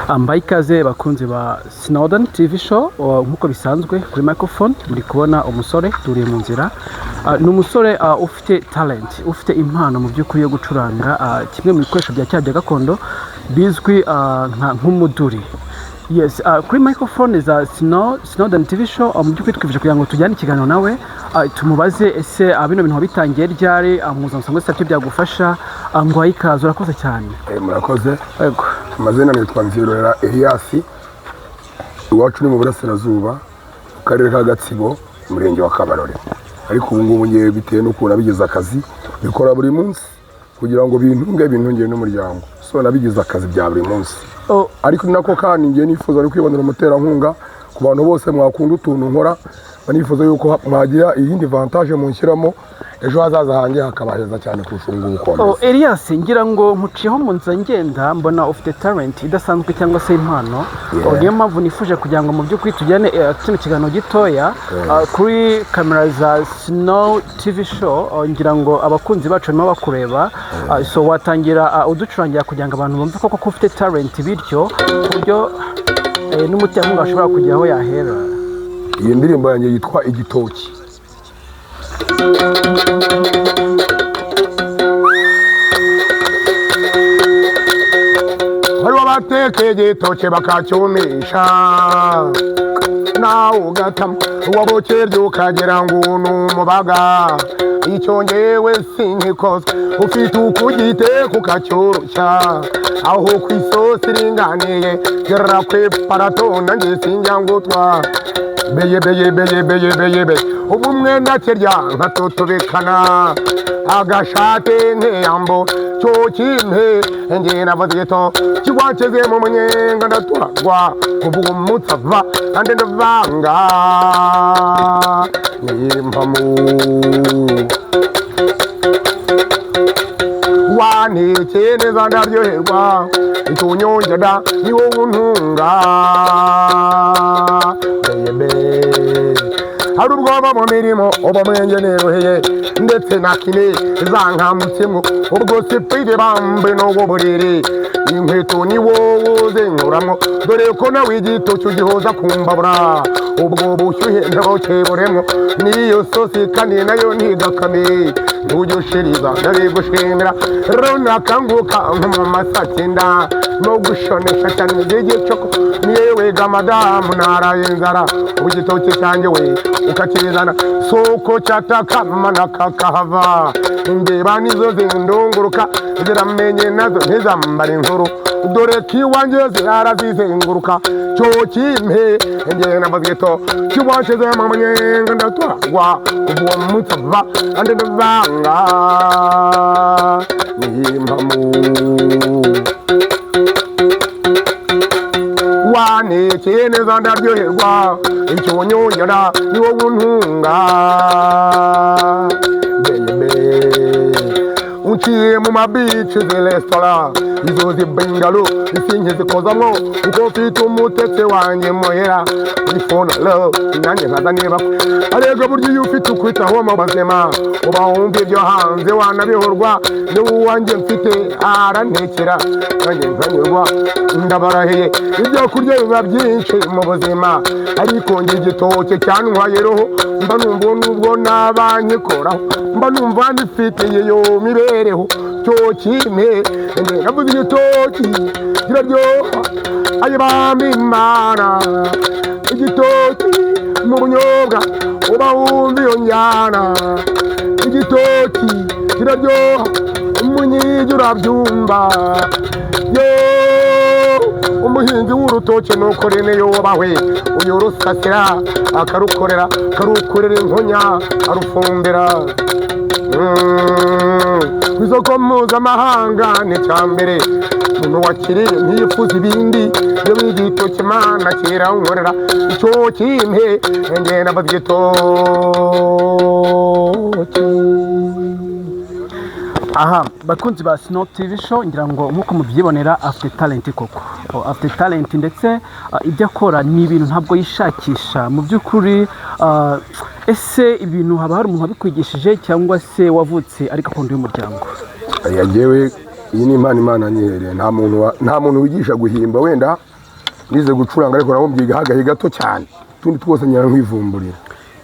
Ambaye ikaze bakunzi ba Snowden TV show nkuko bisanzwe kuri microphone muri kubona umusore turi mu nzira n'umusore ufite talent ufite impano mu by'ukuri yo gucuranga kimwe mu bikoresho bya cyabya gakondo bizwi nk'umuduri. Yes, kuri microphone za Snowden TV show mu by'ukuri twifuje kugira ngo tujyane ikiganiro nawe tumubaze ese bino bintu bitangiye ryari mpuzamahanga se byagufasha ngo ayikaze urakoze cyane. Murakoze. Yego. Amazina nitwa Nzirorera Elias, iwacu ni mu burasirazuba mu karere ka Gatsibo umurenge wa Kabarore, ariko ubu ngubu ngiye bitewe n'uko nabigize akazi bikora buri munsi kugira ngo bintunge n'umuryango, so nabigize akazi bya buri munsi. Ariko nako kandi ngiye nifuza ari kwibonera umuterankunga ku bantu bose mwakunda utuntu nkora, banifuza yuko mwagira iyindi vantage mu nshyiramo ejo hazaza hanjye hakaba heza cyane kurusha uko. Elias, ngira ngo nkuciyeho mu nza ngenda mbona ufite talent idasanzwe cyangwa se impano, niyo mpamvu nifuje kugira ngo mu by'ukuri tujyane kino kiganiro gitoya kuri kamera za Snow TV show. Ngira ngo abakunzi bacu barimo bakureba, so watangira uducurangira kugira ngo abantu bumve koko ko ufite talent, bityo kubyo n'umuterankunga ashobora kujya aho yahera. Iyi ndirimbo yanjye yitwa Igitoki. Hariho abateka igitoki bakacyumisha nawe ugatama wabukerye ukagira ngo ni umubaga, icyo ngewe sinkikozwe ufite ukugiteka ukacyoroshya aho ku isosi iringaniye gerera kwe parato nanjye sinjya ngutwa beye ubumwe ndakirya nkatutubikana agashate nk'iyambo cyo kimpe ngiye navuze gito kigwakeze mu munyenga ndaturagwa uvuga umutsi ava kandi ndavanga n'impamu wanekeye neza ndaryoherwa itunyongera ni wowe untunga hari ubwoba mu mirimo uba mwenge neroheye ndetse na kine zankamutsemo ubwo sipide bambe n'ubwo buriri inkweto ni wowe uzenkuramo dore ko nawe igitoki ugihoza kumbabura ubwo bushyuhe ntabukeburemo n'iyo sosi kandi nayo ntigakame ntujye ushiriza ndabigushimira runaka nguka nko mu masakinda no gushonesha cyane igihe niyewe ga madamu naraye inzara igitoki cyanjye we ukakizana soko cyatakama nakakahava imbeba nizo zindunguruka ziramenye nazo ntizambara inkuru dore kiwanje zirazizenguruka cyo kimpe ngiye navuze gito kiwasheze mu munyenga ndatwarwa uwo mutava ande ndavanga n'impamu wanekeye neza ndaryoherwa icyo nyongera ni wowe untunga uciye mu mabici z'iresitora izo zibingalo isinye zikozamwo uko mfite umutetsi wanjye muhera muri fonalo nanjye nkaza niba arega buryo iyo ufite ukwitaho mu buzima uba wumva ibyo hanze wanabihorwa n'uwanjye mfite arantekera nanjye nkanyurwa ndabarahiye ibyo kurya biba byinshi mu buzima ariko njye igitoki cyantwaye roho mba numva nubwo nabanyikoraho mba numva nifitiye yo mibereho cyo kimpe navuze igitoki kiraryoha ayibamba imana igitoki mu bunyobwa uba wumva iyo njyana igitoki kiraryoha umunyigi urabyumva umuhinzi w'urutoki nuko rene yobawe uyu rusasira akarukorera inkonya arufumbira ku isoko mpuzamahanga ni cyambere umuntu wakiriye ntiyifuza ibindi iyo igitoki mana kera unkorera icyo kimpe ngiye navuze igitoki. Aha, bakunzi ba Snow TV show, ngira ngo nkuko mubyibonera afite talent koko. Afite talent ndetse ibyo akora ni ibintu ntabwo yishakisha mu by'ukuri. Ese ibintu haba hari umuntu wabikwigishije cyangwa se wavutse ari gakondo y'umuryango? Yagewe iyi ni imana nyihereye, nta muntu wigisha guhimba, wenda nize gucuranga ariko nabo mbyiga hagahe gato cyane, tundi twose nyara nkwivumburira.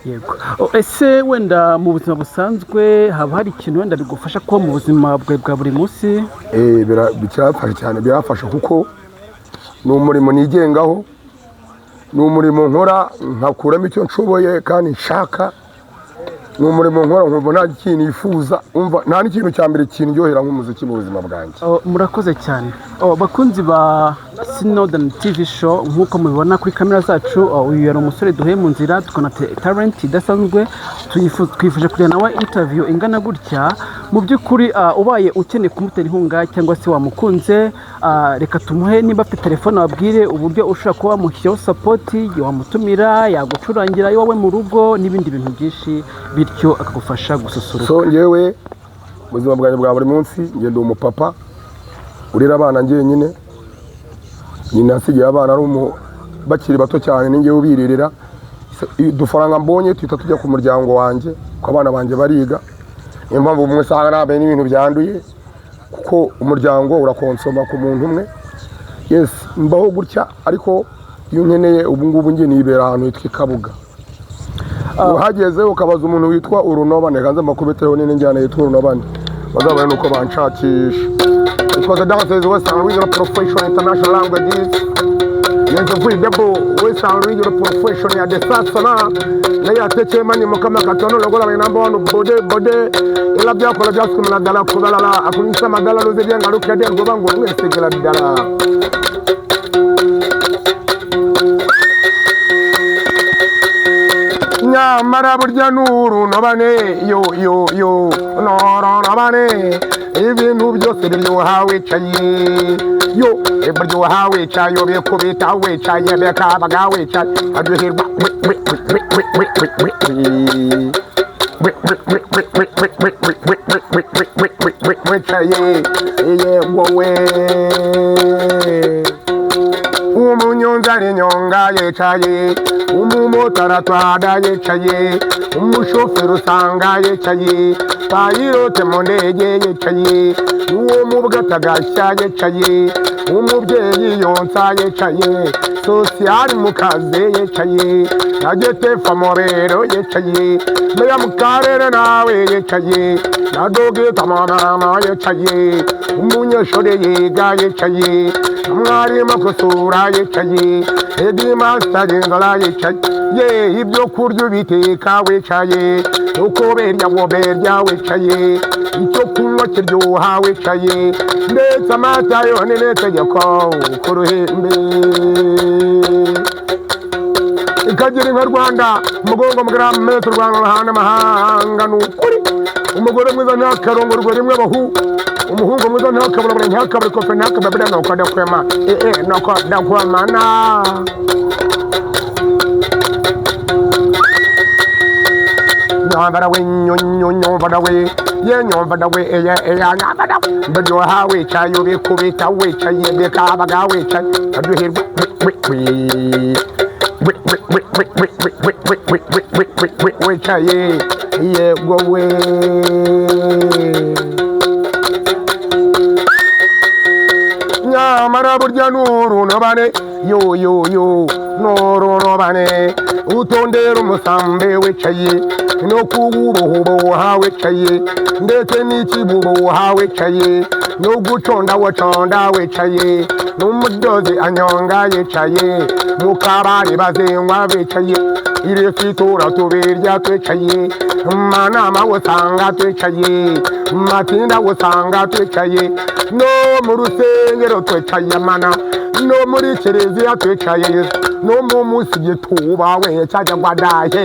Yego. Ese wenda mu buzima busanzwe haba hari ikintu wenda bigufasha kuba mu buzima bwawe bwa buri munsi? Birafasha cyane, birafasha kuko ni umurimo nigengaho, ni umurimo nkora nkakuramo icyo nshoboye kandi nshaka, ni umurimo nkora nkumva nta kintu nifuza, nta n'ikintu cya mbere kindyohera nk'umuziki mu buzima bwanjye. Murakoze cyane. Bakunzi ba Snowden TV show, nk'uko mubibona kuri kamera zacu, uyu yari umusore duhuye mu nzira, tukona talent idasanzwe, twifuje kureba nawe interview ingana gutya. Mu by'ukuri ubaye ukeneye kumutera inkunga cyangwa se wamukunze, reka tumuhe niba afite telefone wabwire uburyo ushobora kuba wamushyiraho support, wamutumira, yagucurangira iwawe mu rugo n'ibindi bintu byinshi, bityo akagufasha gususuruka. So ngewe ubuzima bwanjye bwa buri munsi ngenda umupapa urera abana njyenyine, nyina asigaye abana ari bakiri bato cyane, ninjye ubiririra. Udufaranga mbonye tuhita tujya ku muryango wanjye, ko abana banjye bariga. Niyo mpamvu umwe usanga nabe n'ibintu byanduye, kuko umuryango urakonsoma ku muntu umwe. Yes, mbaho gutya, ariko iyo nkeneye ubu ngubu njye nibera ahantu hitwa Kabuga. Uhageze ukabaza umuntu witwa Urunobane, kanze makubeteho n'injyana yitwa Urunobane, bazabona nuko banshakisha. Because the dance is Western regional professional international languages. Yes, we double Western regional professional ya desasana. Na ya teche mani mukama katono logola we number 1 bode ila byakora byasumuna dala kudala akunisa madala loze byanga rukade ngobango mwese gela dala. Nyamara burya n'Urunobane yo n'Urunobane, ibintu byose biryohawe caye yo biryohawe cayo bekubitawe caye bekabagawe caye aryoherwa caye wowe umunyonzari nyonga yecaye, umumotari atwara yecaye, umushoferi usanga yecaye, payirote mu ndege yecaye, uwo mu bwatagashya yecaye, umubyeyi yonsa yecaye, sosiyali mu kazi yecaye, na getefa mu bero yecaye, meya mu karere nawe yecaye, na dogita mama yecaye, umunyeshuri yiga yecaye, mwarimu gusura yecaye, edi masitari inzara yecaye, ibyo kurya ubiteka wicaye, uko berya ngo berya wicaye, icyo kunywa kiryoha wicaye, ndetse amata yo ni n'itegeko ku ruhimbi. Ikagira inka Rwanda, umugongo mugaramu metero Rwanda ruhana amahanga, ni ukuri umugore mwiza ntakarongorwa rimwe bahu, umuhungu mwiza ntakabura ntakabura kofe ntakabura nuko ndakwema nuko ndakwamana. Nyambara we nyonyomvada we ye nyomvada we nyambara biryoha wicaye ubikubita wicaye bikabaga wicaye aryoherwa wicaye yego we. Nyamara burya n'Urunobane yo n'Urunobane, utondera umusambi wicaye, no kuwuboha wicaye, ndetse n'ikibuboha wicaye, no guconda waconda wicaye, n'umudozi anyonga yicaye, mu kabari bazenywa bicaye, iresitora tubirya twicaye, manama usanga twicaye, matinda usanga twicaye, no mu rusengero twicaye mana, no muri kiliziya twicaye, no mu musigiti wawe cyajya gwadaye,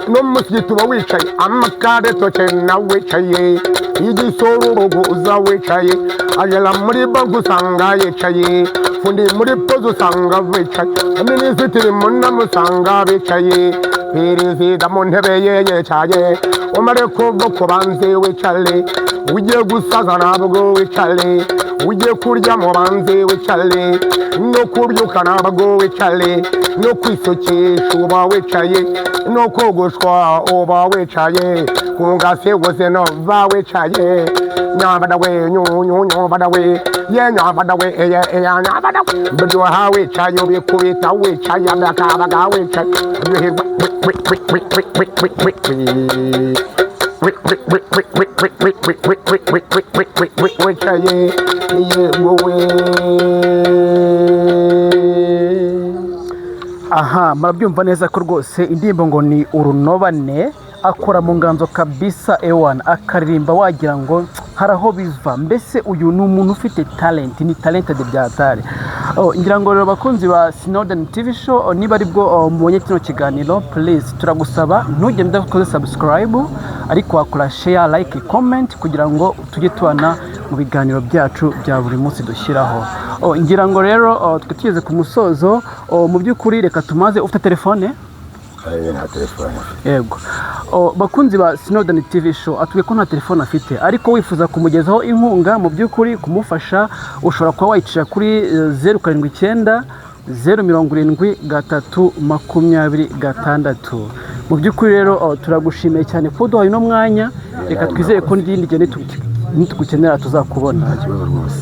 no mu musigiti wicaye, amakade toke na wicaye, igisorurugo uza wicaye, agera muri banki usanga yicaye, fundi muri pozo usanga wicaye, minisitiri munama usanga bicaye, perezida mu ntebe ye yicaye, umare kuva ku banze wicare, ugiye gusaza ntabwo wicare, ujye kurya mubanze wicare no kubyuka nabwo wicare no kwisukisha uba wicaye no kogoshwa uba wicaye kungase wose nova wicaye nyabada we nyabada we ye nyabada we nyabada we bdoha wicaye ubikubita wicaye abakabaga wicaye aha murabyumva neza ko rwose indirimbo ngo ni urunobane akora mu nganzo kabisa ewana akaririmba wagira ngo hari aho biva mbese uyu ni umuntu ufite talent ni talented byatare ngira ngo rero bakunzi ba Snowden TV show niba ari bwo mubonye kino kiganiro please turagusaba ntugende ukoze subscribe ariko wakora share like comment kugira ngo tujye tubana mu biganiro byacu bya buri munsi dushyiraho ngira ngo rero twiteze ku musozo mu by'ukuri reka tumaze ufite telefone nta telefone yego bakunzi ba Snowden TV show atubwiye ko nta telefone afite ariko wifuza kumugezaho inkunga mu by'ukuri kumufasha ushobora kuba wayicisha kuri 079 07326 mu by'ukuri rero turagushimiye cyane ko duhaye no mwanya reka twizeye ko n'indi gihe nitugukenera tuzakubona ikibazo rwose